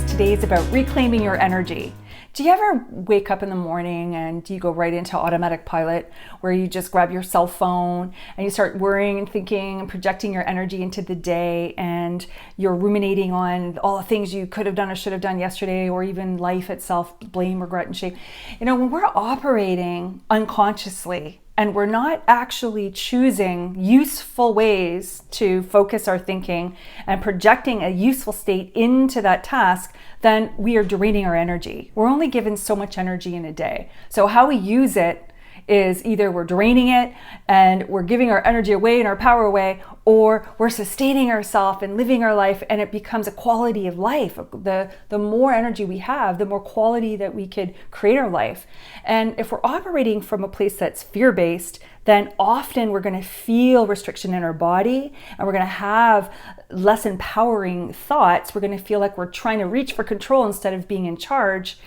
Today is about reclaiming your energy. Do you ever wake up in the morning and you go right into automatic pilot where you just grab your cell phone and you start worrying and thinking and projecting your energy into the day, and you're ruminating on all the things you could have done or should have done yesterday, or even life itself, blame, regret, and shame? You know, when we're operating unconsciously and we're not actually choosing useful ways to focus our thinking and projecting a useful state into that task, then we are draining our energy. We're only given so much energy in a day. So how we use it is either we're draining it and we're giving our energy away and our power away, or we're sustaining ourselves and living our life, and it becomes a quality of life. The more energy we have, the more quality that we could create our life. And if we're operating from a place that's fear-based, then often we're going to feel restriction in our body, and we're going to have less empowering thoughts. We're going to feel like we're trying to reach for control instead of being in charge.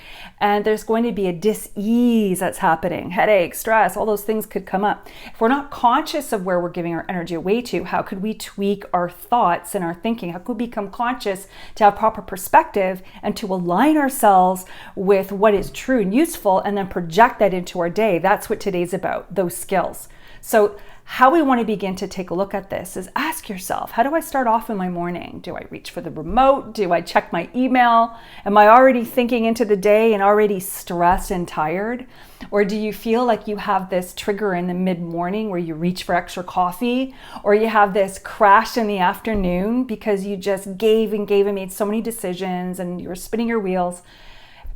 And there's going to be a dis-ease that's happening. Headache, stress, all those things could come up. If we're not conscious of where we're giving our energy away to, how could we tweak our thoughts and our thinking? How could we become conscious to have proper perspective and to align ourselves with what is true and useful, and then project that into our day? That's what today's about, those skills. So how we want to begin to take a look at this is ask yourself, how do I start off in my morning? Do I reach for the remote? Do I check my email? Am I already thinking into the day and already stressed and tired? Or do you feel like you have this trigger in the mid-morning where you reach for extra coffee? Or you have this crash in the afternoon because you just gave and made so many decisions and you were spinning your wheels,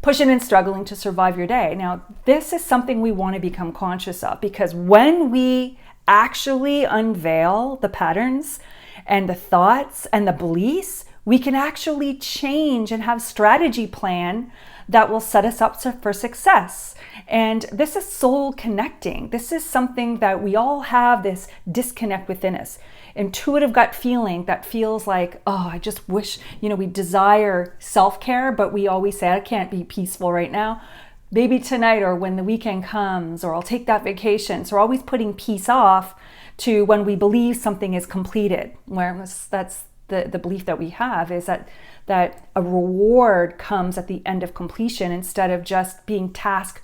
pushing and struggling to survive your day? Now, this is something we want to become conscious of, because when we actually unveil the patterns and the thoughts and the beliefs, we can actually change and have strategy plan that will set us up for success. And this is soul connecting. This is something that we all have, this disconnect within us. Intuitive gut feeling that feels like, oh, I just wish, we desire self-care, but we always say, I can't be peaceful right now. Maybe tonight, or when the weekend comes, or I'll take that vacation. So we're always putting peace off to when we believe something is completed. Where that's the belief that we have, is that a reward comes at the end of completion, instead of just being tasked,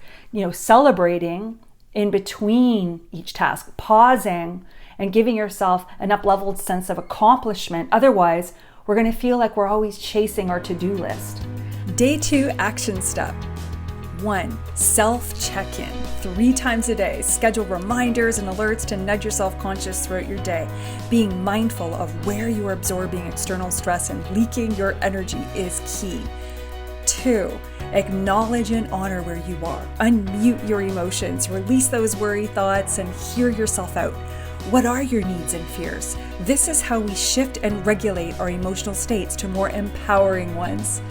celebrating in between each task, pausing and giving yourself an up-leveled sense of accomplishment. Otherwise, we're going to feel like we're always chasing our to-do list. Day 2 action step. 1. Self-check-in. 3 times a day. Schedule reminders and alerts to nudge yourself conscious throughout your day. Being mindful of where you are absorbing external stress and leaking your energy is key. 2. Acknowledge and honor where you are. Unmute your emotions. Release those worry thoughts and hear yourself out. What are your needs and fears? This is how we shift and regulate our emotional states to more empowering ones.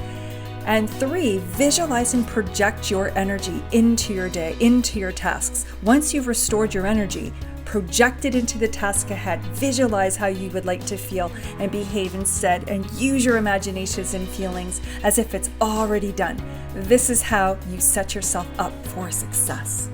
And 3, visualize and project your energy into your day, into your tasks. Once you've restored your energy, project it into the task ahead. Visualize how you would like to feel and behave instead, and use your imaginations and feelings as if it's already done. This is how you set yourself up for success.